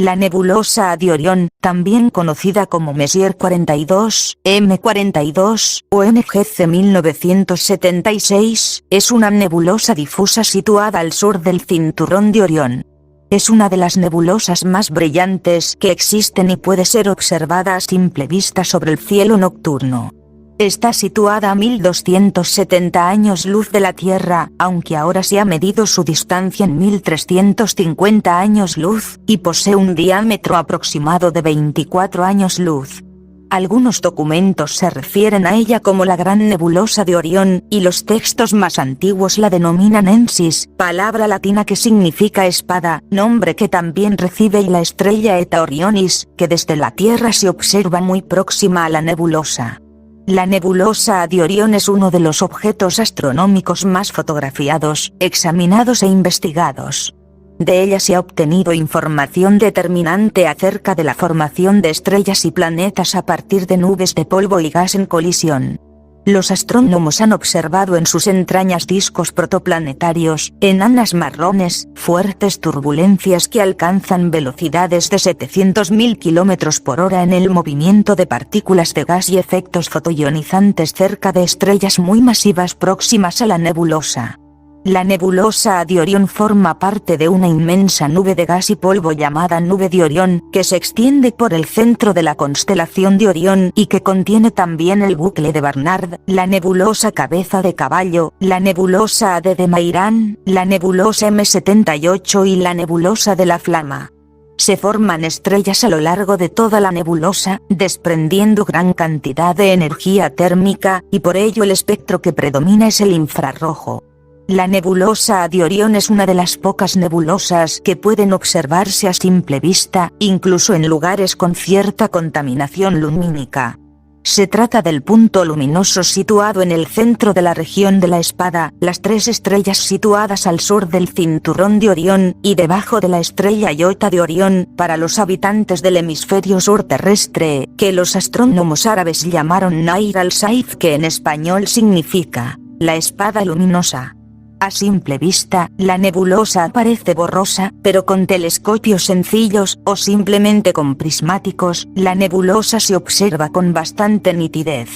La nebulosa de Orión, también conocida como Messier 42, M42 o NGC 1976, es una nebulosa difusa situada al sur del cinturón de Orión. Es una de las nebulosas más brillantes que existen y puede ser observada a simple vista sobre el cielo nocturno. Está situada a 1270 años luz de la Tierra, aunque ahora se ha medido su distancia en 1350 años luz, y posee un diámetro aproximado de 24 años luz. Algunos documentos se refieren a ella como la Gran Nebulosa de Orión, y los textos más antiguos la denominan Ensis, palabra latina que significa espada, nombre que también recibe la estrella Eta Orionis, que desde la Tierra se observa muy próxima a la nebulosa. La nebulosa de Orión es uno de los objetos astronómicos más fotografiados, examinados e investigados. De ella se ha obtenido información determinante acerca de la formación de estrellas y planetas a partir de nubes de polvo y gas en colisión. Los astrónomos han observado en sus entrañas discos protoplanetarios, enanas marrones, fuertes turbulencias que alcanzan velocidades de 700.000 km por hora en el movimiento de partículas de gas y efectos fotoionizantes cerca de estrellas muy masivas próximas a la nebulosa. La nebulosa de Orión forma parte de una inmensa nube de gas y polvo llamada Nube de Orión, que se extiende por el centro de la constelación de Orión y que contiene también el bucle de Barnard, la nebulosa Cabeza de Caballo, la nebulosa de Mairán, la nebulosa M78 y la nebulosa de la Flama. Se forman estrellas a lo largo de toda la nebulosa, desprendiendo gran cantidad de energía térmica, y por ello el espectro que predomina es el infrarrojo. La nebulosa de Orión es una de las pocas nebulosas que pueden observarse a simple vista, incluso en lugares con cierta contaminación lumínica. Se trata del punto luminoso situado en el centro de la región de la Espada, las tres estrellas situadas al sur del cinturón de Orión, y debajo de la estrella Iota de Orión, para los habitantes del hemisferio sur terrestre, que los astrónomos árabes llamaron Nair al-Saif, que en español significa la espada luminosa. A simple vista, la nebulosa parece borrosa, pero con telescopios sencillos, o simplemente con prismáticos, la nebulosa se observa con bastante nitidez.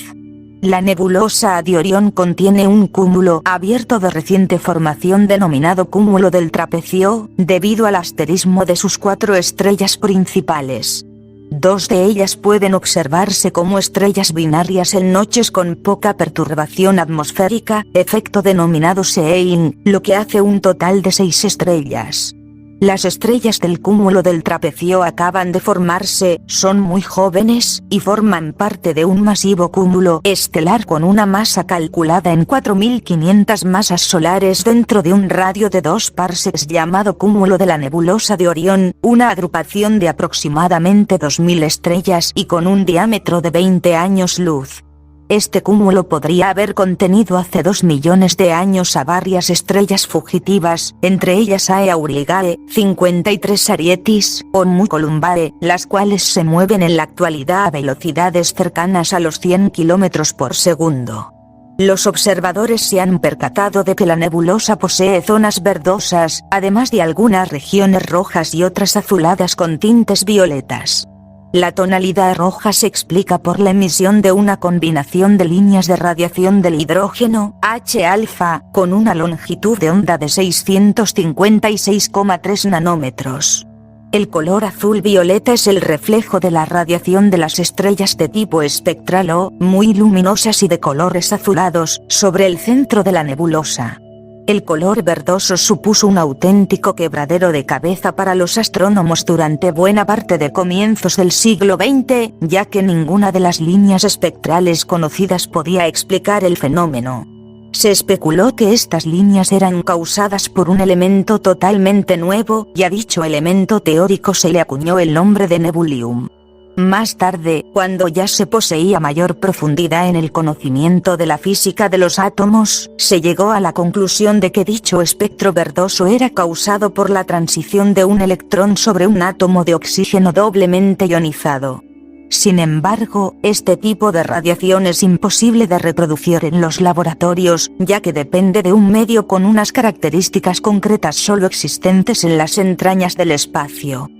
La nebulosa de Orión contiene un cúmulo abierto de reciente formación denominado cúmulo del trapecio, debido al asterismo de sus 4 estrellas principales. 2 de ellas pueden observarse como estrellas binarias en noches con poca perturbación atmosférica, efecto denominado Sein, lo que hace un total de 6 estrellas. Las estrellas del cúmulo del trapecio acaban de formarse, son muy jóvenes, y forman parte de un masivo cúmulo estelar con una masa calculada en 4.500 masas solares dentro de un radio de 2 parsecs llamado cúmulo de la nebulosa de Orión, una agrupación de aproximadamente 2.000 estrellas y con un diámetro de 20 años luz. Este cúmulo podría haber contenido hace 2 millones de años a varias estrellas fugitivas, entre ellas Ae Aurigae, 53 Arietis, o Mu Columbae, las cuales se mueven en la actualidad a velocidades cercanas a los 100 km por segundo. Los observadores se han percatado de que la nebulosa posee zonas verdosas, además de algunas regiones rojas y otras azuladas con tintes violetas. La tonalidad roja se explica por la emisión de una combinación de líneas de radiación del hidrógeno, H-alfa, con una longitud de onda de 656,3 nanómetros. El color azul-violeta es el reflejo de la radiación de las estrellas de tipo espectral O, muy luminosas y de colores azulados, sobre el centro de la nebulosa. El color verdoso supuso un auténtico quebradero de cabeza para los astrónomos durante buena parte de comienzos del siglo XX, ya que ninguna de las líneas espectrales conocidas podía explicar el fenómeno. Se especuló que estas líneas eran causadas por un elemento totalmente nuevo, y a dicho elemento teórico se le acuñó el nombre de nebulium. Más tarde, cuando ya se poseía mayor profundidad en el conocimiento de la física de los átomos, se llegó a la conclusión de que dicho espectro verdoso era causado por la transición de un electrón sobre un átomo de oxígeno doblemente ionizado. Sin embargo, este tipo de radiación es imposible de reproducir en los laboratorios, ya que depende de un medio con unas características concretas solo existentes en las entrañas del espacio.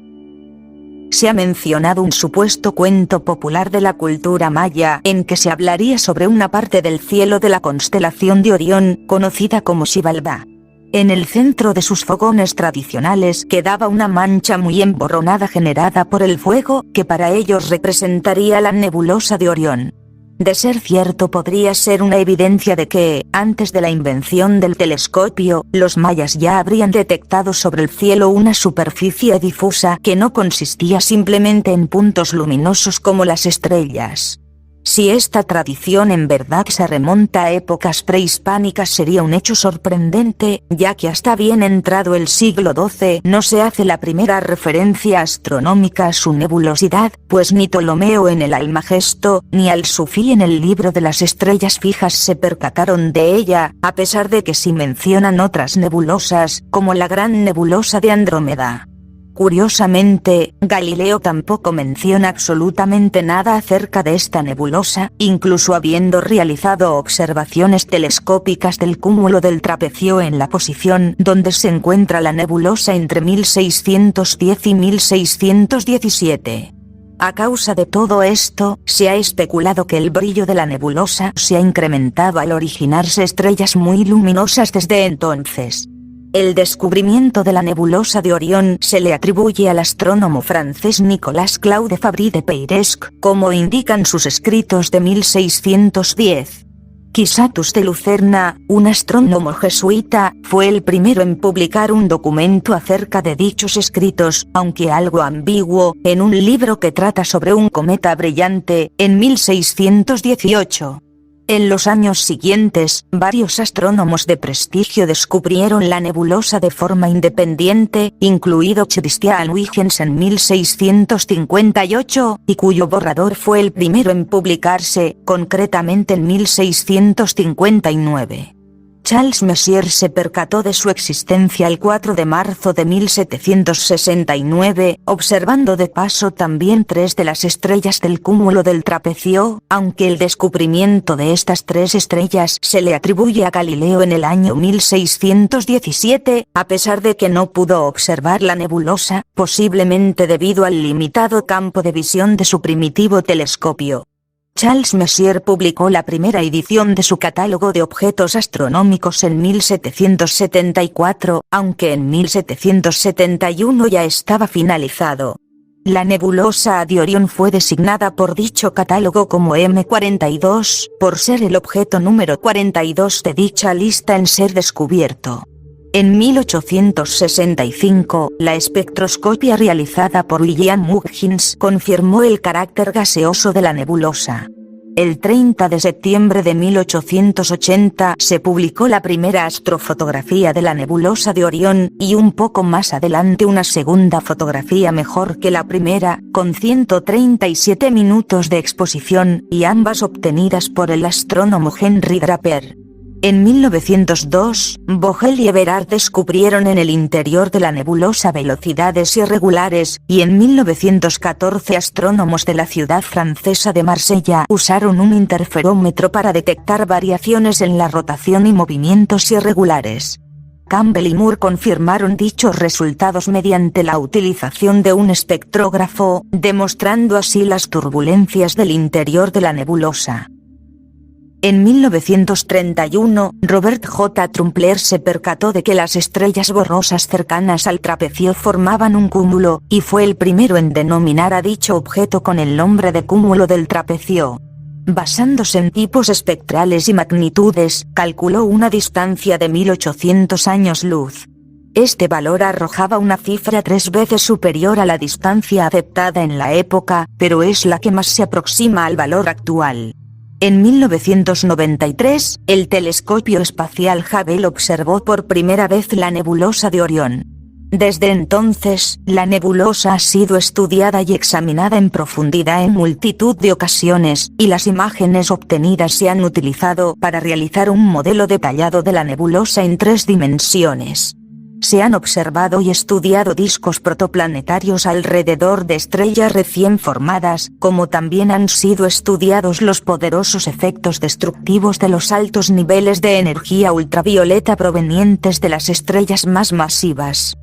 se ha mencionado un supuesto cuento popular de la cultura maya en que se hablaría sobre una parte del cielo de la constelación de Orión, conocida como Xibalbá. En el centro de sus fogones tradicionales quedaba una mancha muy emborronada generada por el fuego, que para ellos representaría la nebulosa de Orión. De ser cierto, podría ser una evidencia de que, antes de la invención del telescopio, los mayas ya habrían detectado sobre el cielo una superficie difusa que no consistía simplemente en puntos luminosos como las estrellas. Si esta tradición en verdad se remonta a épocas prehispánicas, sería un hecho sorprendente, ya que hasta bien entrado el siglo XII no se hace la primera referencia astronómica a su nebulosidad, pues ni Ptolomeo en el Almagesto, ni Al-Sufi en el libro de las estrellas fijas se percataron de ella, a pesar de que sí mencionan otras nebulosas, como la Gran Nebulosa de Andrómeda. Curiosamente, Galileo tampoco menciona absolutamente nada acerca de esta nebulosa, incluso habiendo realizado observaciones telescópicas del cúmulo del trapecio en la posición donde se encuentra la nebulosa entre 1610 y 1617. A causa de todo esto, se ha especulado que el brillo de la nebulosa se ha incrementado al originarse estrellas muy luminosas desde entonces. El descubrimiento de la nebulosa de Orión se le atribuye al astrónomo francés Nicolas Claude Fabry de Peiresc, como indican sus escritos de 1610. Quisatus de Lucerna, un astrónomo jesuita, fue el primero en publicar un documento acerca de dichos escritos, aunque algo ambiguo, en un libro que trata sobre un cometa brillante, en 1618. En los años siguientes, varios astrónomos de prestigio descubrieron la nebulosa de forma independiente, incluido Christian Huygens en 1658, y cuyo borrador fue el primero en publicarse, concretamente en 1659. Charles Messier se percató de su existencia el 4 de marzo de 1769, observando de paso también 3 de las estrellas del cúmulo del trapecio, aunque el descubrimiento de estas 3 estrellas se le atribuye a Galileo en el año 1617, a pesar de que no pudo observar la nebulosa, posiblemente debido al limitado campo de visión de su primitivo telescopio. Charles Messier publicó la primera edición de su catálogo de objetos astronómicos en 1774, aunque en 1771 ya estaba finalizado. La nebulosa de Orión fue designada por dicho catálogo como M42, por ser el objeto número 42 de dicha lista en ser descubierto. En 1865, la espectroscopia realizada por William Huygens confirmó el carácter gaseoso de la nebulosa. El 30 de septiembre de 1880 se publicó la primera astrofotografía de la nebulosa de Orión, y un poco más adelante una segunda fotografía mejor que la primera, con 137 minutos de exposición, y ambas obtenidas por el astrónomo Henry Draper. En 1902, Vogel y Everard descubrieron en el interior de la nebulosa velocidades irregulares, y en 1914 astrónomos de la ciudad francesa de Marsella usaron un interferómetro para detectar variaciones en la rotación y movimientos irregulares. Campbell y Moore confirmaron dichos resultados mediante la utilización de un espectrógrafo, demostrando así las turbulencias del interior de la nebulosa. En 1931, Robert J. Trumpler se percató de que las estrellas borrosas cercanas al trapecio formaban un cúmulo, y fue el primero en denominar a dicho objeto con el nombre de cúmulo del trapecio. Basándose en tipos espectrales y magnitudes, calculó una distancia de 1800 años luz. Este valor arrojaba una cifra 3 veces superior a la distancia aceptada en la época, pero es la que más se aproxima al valor actual. En 1993, el telescopio espacial Hubble observó por primera vez la nebulosa de Orión. Desde entonces, la nebulosa ha sido estudiada y examinada en profundidad en multitud de ocasiones, y las imágenes obtenidas se han utilizado para realizar un modelo detallado de la nebulosa en 3 dimensiones. Se han observado y estudiado discos protoplanetarios alrededor de estrellas recién formadas, como también han sido estudiados los poderosos efectos destructivos de los altos niveles de energía ultravioleta provenientes de las estrellas más masivas.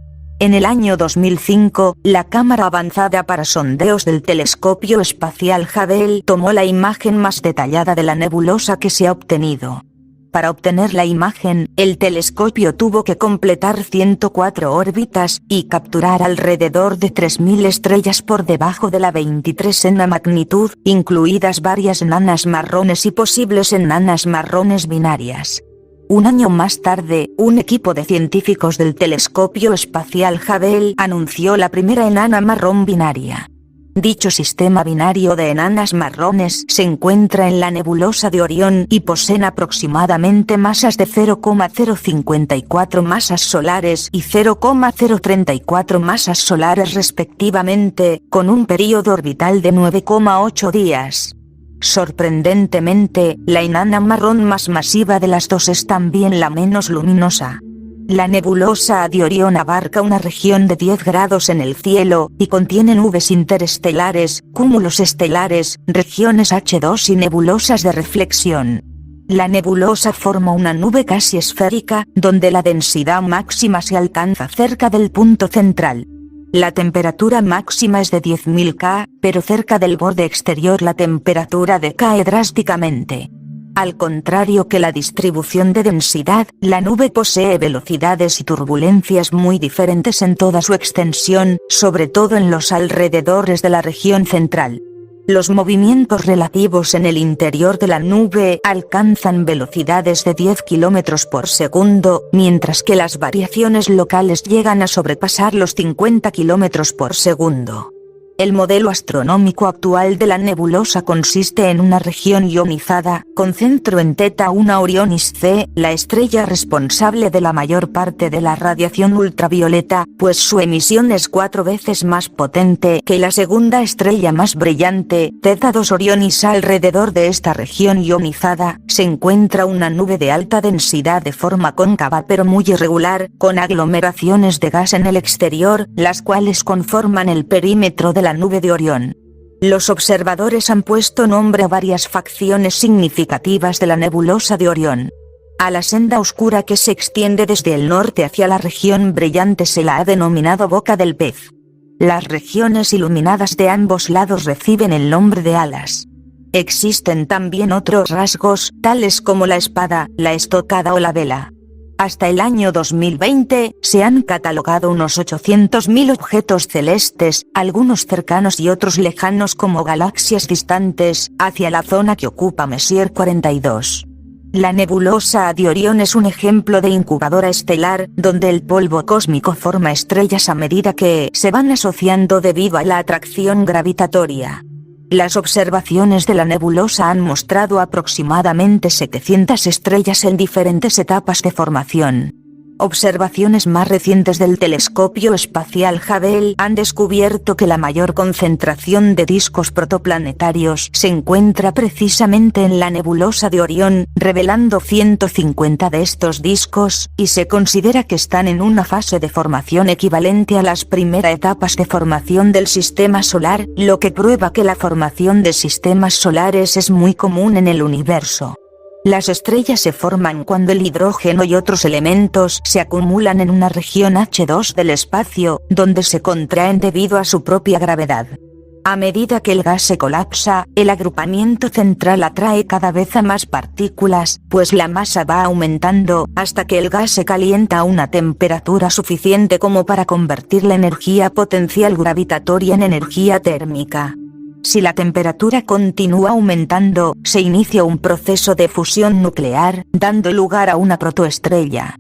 En el año 2005, la cámara avanzada para sondeos del telescopio espacial Hubble tomó la imagen más detallada de la nebulosa que se ha obtenido. Para obtener la imagen, el telescopio tuvo que completar 104 órbitas y capturar alrededor de 3.000 estrellas por debajo de la 23ª magnitud, incluidas varias enanas marrones y posibles enanas marrones binarias. Un año más tarde, un equipo de científicos del telescopio espacial Hubble anunció la primera enana marrón binaria. Dicho sistema binario de enanas marrones se encuentra en la nebulosa de Orión y poseen aproximadamente masas de 0,054 masas solares y 0,034 masas solares respectivamente, con un período orbital de 9,8 días. Sorprendentemente, la enana marrón más masiva de las dos es también la menos luminosa. La nebulosa de Orión abarca una región de 10 grados en el cielo, y contiene nubes interestelares, cúmulos estelares, regiones H2 y nebulosas de reflexión. La nebulosa forma una nube casi esférica, donde la densidad máxima se alcanza cerca del punto central. La temperatura máxima es de 10.000 K, pero cerca del borde exterior la temperatura decae drásticamente. Al contrario que la distribución de densidad, la nube posee velocidades y turbulencias muy diferentes en toda su extensión, sobre todo en los alrededores de la región central. Los movimientos relativos en el interior de la nube alcanzan velocidades de 10 km por segundo, mientras que las variaciones locales llegan a sobrepasar los 50 km por segundo. El modelo astronómico actual de la nebulosa consiste en una región ionizada, con centro en Θ1 Orionis C, la estrella responsable de la mayor parte de la radiación ultravioleta, pues su emisión es 4 veces más potente que la segunda estrella más brillante, Θ2 Orionis. Alrededor de esta región ionizada, se encuentra una nube de alta densidad de forma cóncava pero muy irregular, con aglomeraciones de gas en el exterior, las cuales conforman el perímetro de la nube de Orión. Los observadores han puesto nombre a varias facciones significativas de la nebulosa de Orión. A la senda oscura que se extiende desde el norte hacia la región brillante se la ha denominado boca del pez. Las regiones iluminadas de ambos lados reciben el nombre de alas. Existen también otros rasgos, tales como la espada, la estocada o la vela. Hasta el año 2020, se han catalogado unos 800.000 objetos celestes, algunos cercanos y otros lejanos como galaxias distantes, hacia la zona que ocupa Messier 42. La nebulosa de Orión es un ejemplo de incubadora estelar, donde el polvo cósmico forma estrellas a medida que se van asociando debido a la atracción gravitatoria. Las observaciones de la nebulosa han mostrado aproximadamente 700 estrellas en diferentes etapas de formación. Observaciones más recientes del telescopio espacial Hubble han descubierto que la mayor concentración de discos protoplanetarios se encuentra precisamente en la nebulosa de Orión, revelando 150 de estos discos, y se considera que están en una fase de formación equivalente a las primeras etapas de formación del sistema solar, lo que prueba que la formación de sistemas solares es muy común en el universo. Las estrellas se forman cuando el hidrógeno y otros elementos se acumulan en una región H2 del espacio, donde se contraen debido a su propia gravedad. A medida que el gas se colapsa, el agrupamiento central atrae cada vez a más partículas, pues la masa va aumentando, hasta que el gas se calienta a una temperatura suficiente como para convertir la energía potencial gravitatoria en energía térmica. Si la temperatura continúa aumentando, se inicia un proceso de fusión nuclear, dando lugar a una protoestrella.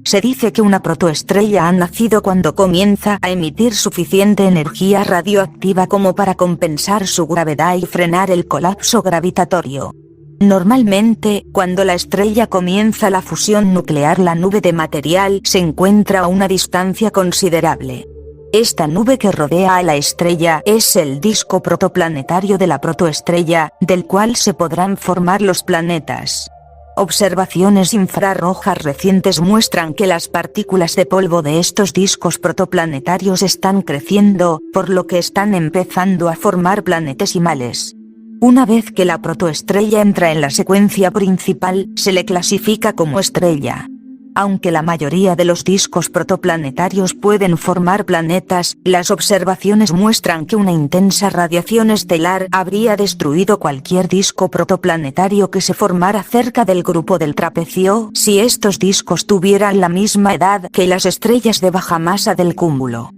Se dice que una protoestrella ha nacido cuando comienza a emitir suficiente energía radioactiva como para compensar su gravedad y frenar el colapso gravitatorio. Normalmente, cuando la estrella comienza la fusión nuclear, la nube de material se encuentra a una distancia considerable. Esta nube que rodea a la estrella es el disco protoplanetario de la protoestrella, del cual se podrán formar los planetas. Observaciones infrarrojas recientes muestran que las partículas de polvo de estos discos protoplanetarios están creciendo, por lo que están empezando a formar planetesimales. Una vez que la protoestrella entra en la secuencia principal, se le clasifica como estrella. Aunque la mayoría de los discos protoplanetarios pueden formar planetas, las observaciones muestran que una intensa radiación estelar habría destruido cualquier disco protoplanetario que se formara cerca del grupo del trapecio si estos discos tuvieran la misma edad que las estrellas de baja masa del cúmulo.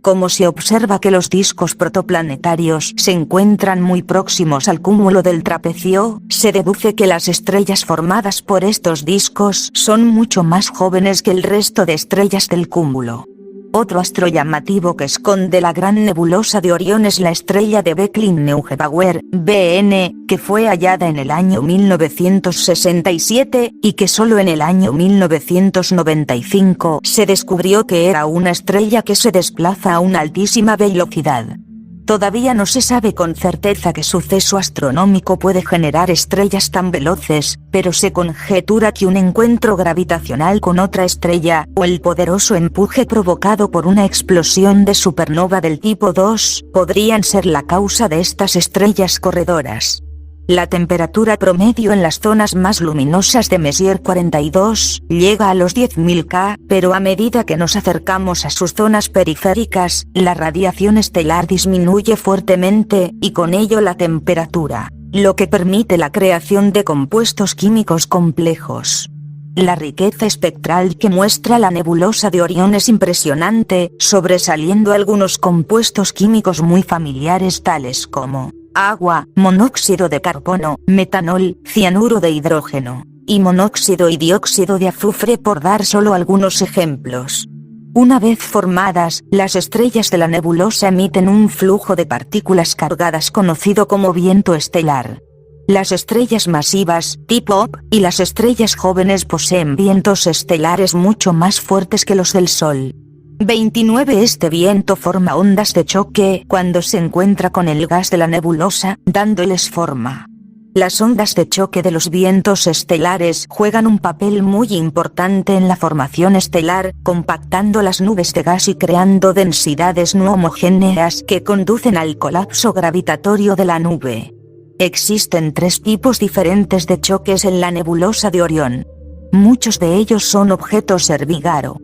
Como se observa que los discos protoplanetarios se encuentran muy próximos al cúmulo del trapecio, se deduce que las estrellas formadas por estos discos son mucho más jóvenes que el resto de estrellas del cúmulo. Otro astro llamativo que esconde la gran nebulosa de Orión es la estrella de Becklin-Neugebauer, BN, que fue hallada en el año 1967, y que solo en el año 1995 se descubrió que era una estrella que se desplaza a una altísima velocidad. Todavía no se sabe con certeza qué suceso astronómico puede generar estrellas tan veloces, pero se conjetura que un encuentro gravitacional con otra estrella, o el poderoso empuje provocado por una explosión de supernova del tipo 2, podrían ser la causa de estas estrellas corredoras. La temperatura promedio en las zonas más luminosas de Messier 42 llega a los 10.000 K, pero a medida que nos acercamos a sus zonas periféricas, la radiación estelar disminuye fuertemente, y con ello la temperatura, lo que permite la creación de compuestos químicos complejos. La riqueza espectral que muestra la nebulosa de Orión es impresionante, sobresaliendo algunos compuestos químicos muy familiares tales como agua, monóxido de carbono, metanol, cianuro de hidrógeno, y monóxido y dióxido de azufre, por dar solo algunos ejemplos. Una vez formadas, las estrellas de la nebulosa emiten un flujo de partículas cargadas conocido como viento estelar. Las estrellas masivas, tipo OP, y las estrellas jóvenes poseen vientos estelares mucho más fuertes que los del Sol. 29. Este viento forma ondas de choque cuando se encuentra con el gas de la nebulosa, dándoles forma. Las ondas de choque de los vientos estelares juegan un papel muy importante en la formación estelar, compactando las nubes de gas y creando densidades no homogéneas que conducen al colapso gravitatorio de la nube. Existen 3 tipos diferentes de choques en la nebulosa de Orión. Muchos de ellos son objetos Cherry-Garo.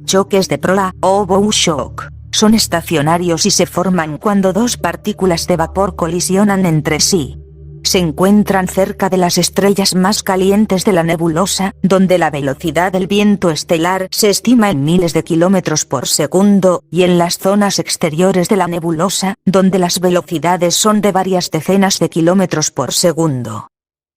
Choques de proa, o bow shock, son estacionarios y se forman cuando dos partículas de vapor colisionan entre sí. Se encuentran cerca de las estrellas más calientes de la nebulosa, donde la velocidad del viento estelar se estima en miles de kilómetros por segundo, y en las zonas exteriores de la nebulosa, donde las velocidades son de varias decenas de kilómetros por segundo.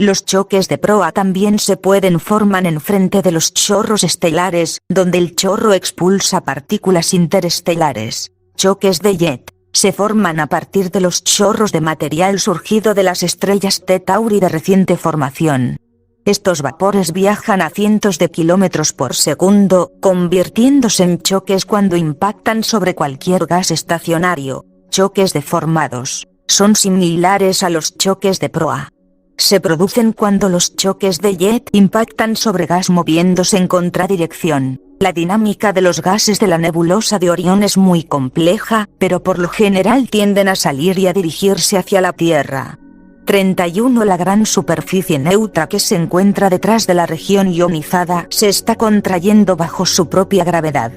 Los choques de proa también se pueden formar enfrente de los chorros estelares, donde el chorro expulsa partículas interestelares. Choques de jet se forman a partir de los chorros de material surgido de las estrellas T Tauri de reciente formación. Estos vapores viajan a cientos de kilómetros por segundo, convirtiéndose en choques cuando impactan sobre cualquier gas estacionario. Choques deformados son similares a los choques de proa. Se producen cuando los choques de jet impactan sobre gas moviéndose en contradirección. La dinámica de los gases de la nebulosa de Orión es muy compleja, pero por lo general tienden a salir y a dirigirse hacia la Tierra. 31. La gran superficie neutra que se encuentra detrás de la región ionizada se está contrayendo bajo su propia gravedad.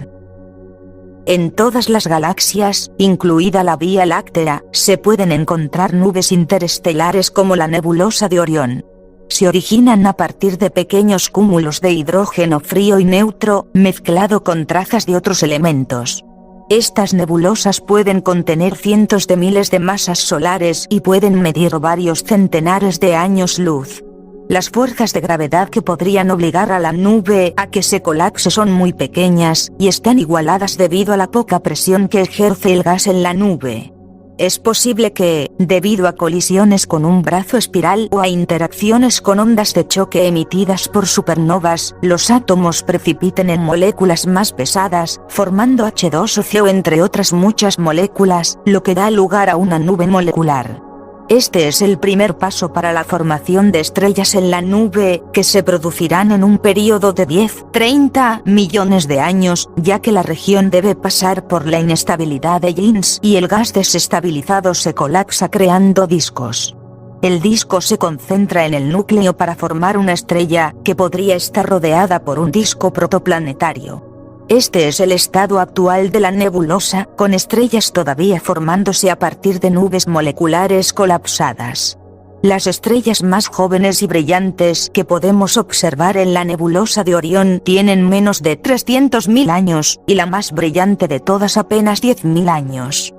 En todas las galaxias, incluida la Vía Láctea, se pueden encontrar nubes interestelares como la nebulosa de Orión. Se originan a partir de pequeños cúmulos de hidrógeno frío y neutro, mezclado con trazas de otros elementos. Estas nebulosas pueden contener cientos de miles de masas solares y pueden medir varios centenares de años luz. Las fuerzas de gravedad que podrían obligar a la nube a que se colapse son muy pequeñas, y están igualadas debido a la poca presión que ejerce el gas en la nube. Es posible que, debido a colisiones con un brazo espiral o a interacciones con ondas de choque emitidas por supernovas, los átomos precipiten en moléculas más pesadas, formando H2O, entre otras muchas moléculas, lo que da lugar a una nube molecular. Este es el primer paso para la formación de estrellas en la nube, que se producirán en un período de 10-30 millones de años, ya que la región debe pasar por la inestabilidad de Lens y el gas desestabilizado se colapsa creando discos. El disco se concentra en el núcleo para formar una estrella, que podría estar rodeada por un disco protoplanetario. Este es el estado actual de la nebulosa, con estrellas todavía formándose a partir de nubes moleculares colapsadas. Las estrellas más jóvenes y brillantes que podemos observar en la nebulosa de Orión tienen menos de 300.000 años, y la más brillante de todas apenas 10.000 años.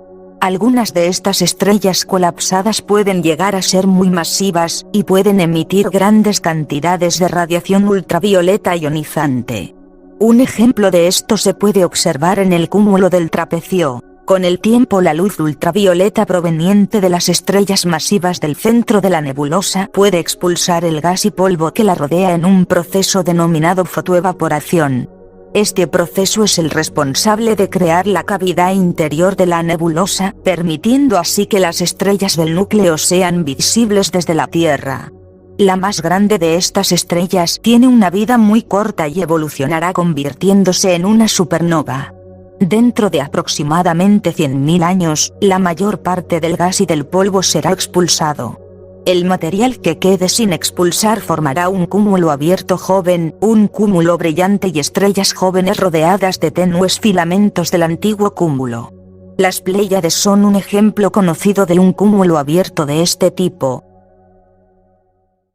Algunas de estas estrellas colapsadas pueden llegar a ser muy masivas, y pueden emitir grandes cantidades de radiación ultravioleta ionizante. Un ejemplo de esto se puede observar en el cúmulo del trapecio. Con el tiempo la luz ultravioleta proveniente de las estrellas masivas del centro de la nebulosa puede expulsar el gas y polvo que la rodea en un proceso denominado fotoevaporación. Este proceso es el responsable de crear la cavidad interior de la nebulosa, permitiendo así que las estrellas del núcleo sean visibles desde la Tierra. La más grande de estas estrellas tiene una vida muy corta y evolucionará convirtiéndose en una supernova. Dentro de aproximadamente 100.000 años, la mayor parte del gas y del polvo será expulsado. El material que quede sin expulsar formará un cúmulo abierto joven, un cúmulo brillante y estrellas jóvenes rodeadas de tenues filamentos del antiguo cúmulo. Las Pléyades son un ejemplo conocido de un cúmulo abierto de este tipo.